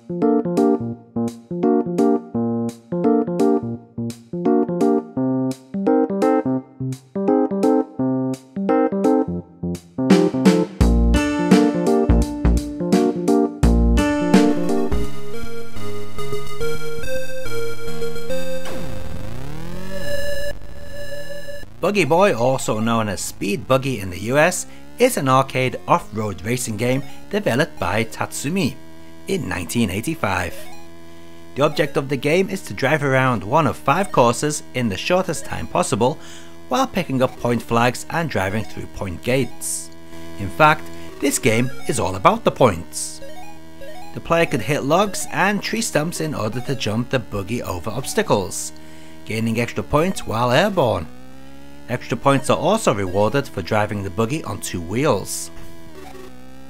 Buggy Boy, also known as Speed Buggy in the US, is an arcade off-road racing game developed by Tatsumi in 1985. The object of the game is to drive around one of 5 courses in the shortest time possible while picking up point flags and driving through point gates. In fact, this game is all about the points. The player could hit logs and tree stumps in order to jump the buggy over obstacles, gaining extra points while airborne. Extra points are also rewarded for driving the buggy on 2 wheels.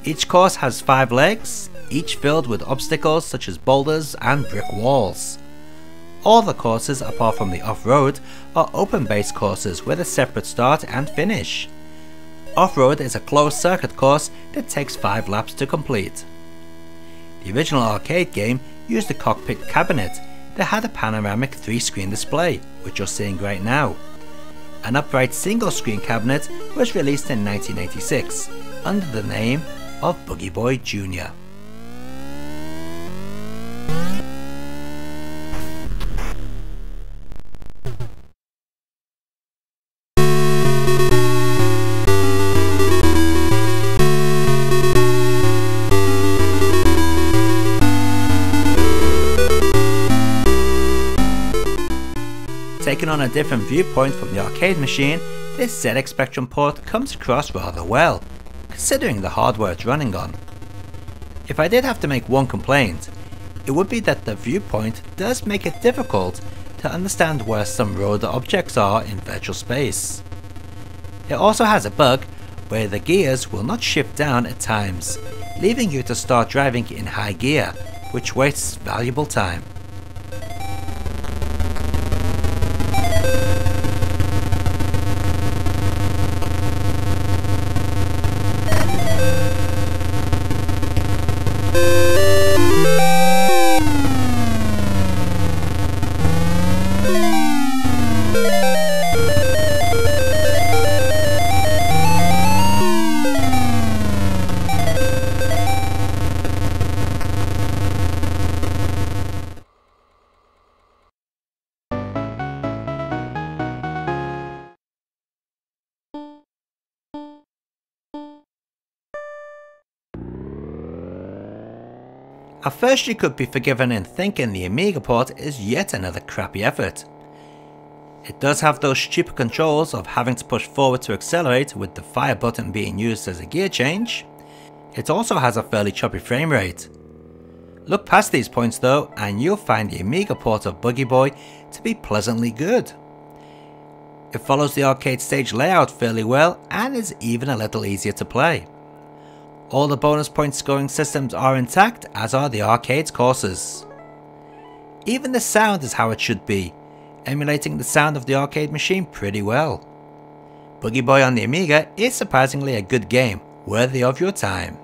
Each course has 5 legs, each filled with obstacles such as boulders and brick walls. All the courses apart from the off-road are open-based courses with a separate start and finish. Off-road is a closed circuit course that takes 5 laps to complete. The original arcade game used a cockpit cabinet that had a panoramic 3-screen display, which you're seeing right now. An upright single-screen cabinet was released in 1986 under the name of Buggy Boy Jr. Taken on a different viewpoint from the arcade machine, this ZX Spectrum port comes across rather well, considering the hardware it's running on. If I did have to make one complaint, it would be that the viewpoint does make it difficult to understand where some road objects are in virtual space. It also has a bug where the gears will not shift down at times, leaving you to start driving in high gear, which wastes valuable time. At first you could be forgiven in thinking the Amiga port is yet another crappy effort. It does have those stupid controls of having to push forward to accelerate with the fire button being used as a gear change. It also has a fairly choppy frame rate. Look past these points though and you'll find the Amiga port of Buggy Boy to be pleasantly good. It follows the arcade stage layout fairly well and is even a little easier to play. All the bonus point scoring systems are intact, as are the arcade's courses. Even the sound is how it should be, emulating the sound of the arcade machine pretty well. Buggy Boy on the Amiga is surprisingly a good game, worthy of your time.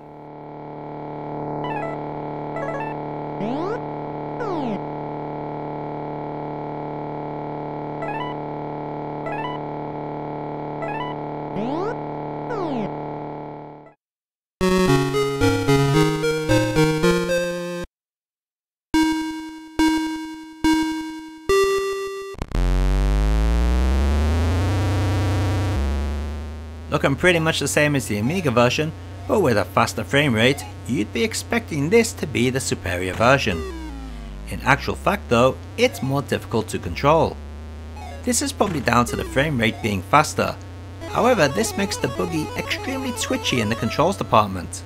Looking pretty much the same as the Amiga version, but with a faster frame rate, you'd be expecting this to be the superior version. In actual fact though, it's more difficult to control. This is probably down to the frame rate being faster, however this makes the buggy extremely twitchy in the controls department.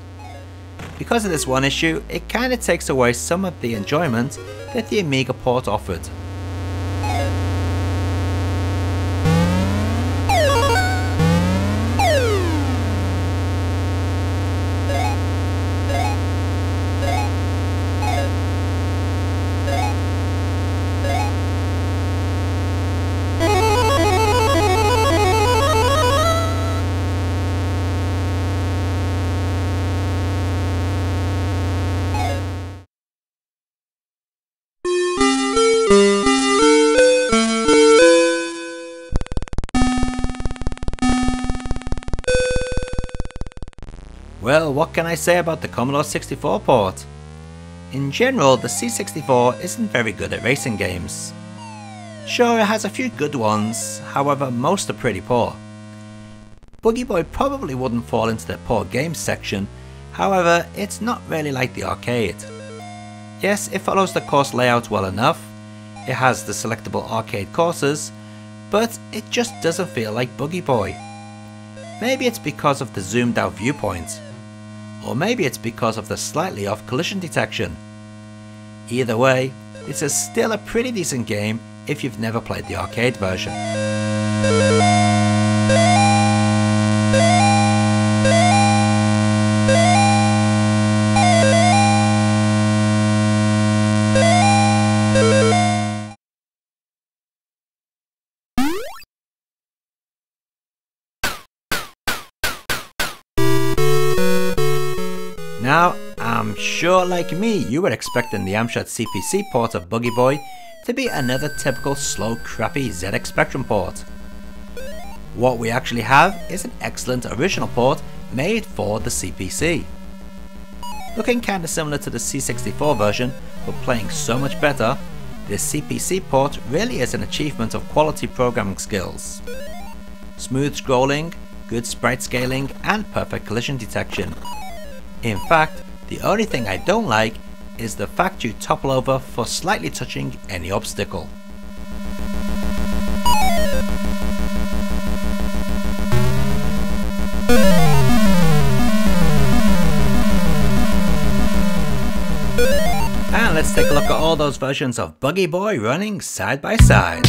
Because of this one issue, it kinda takes away some of the enjoyment that the Amiga port offered. Well, what can I say about the Commodore 64 port? In general, the C64 isn't very good at racing games. Sure, it has a few good ones, however most are pretty poor. Buggy Boy probably wouldn't fall into the poor games section, however it's not really like the arcade. Yes, it follows the course layout well enough, it has the selectable arcade courses, but it just doesn't feel like Buggy Boy. Maybe it's because of the zoomed out viewpoint, or maybe it's because of the slightly off collision detection. Either way, this is still a pretty decent game if you've never played the arcade version. Now, I'm sure like me you were expecting the Amstrad CPC port of Buggy Boy to be another typical slow crappy ZX Spectrum port. What we actually have is an excellent original port made for the CPC. Looking kinda similar to the C64 version but playing so much better, this CPC port really is an achievement of quality programming skills. Smooth scrolling, good sprite scaling and perfect collision detection. In fact, the only thing I don't like is the fact you topple over for slightly touching any obstacle. And let's take a look at all those versions of Buggy Boy running side by side.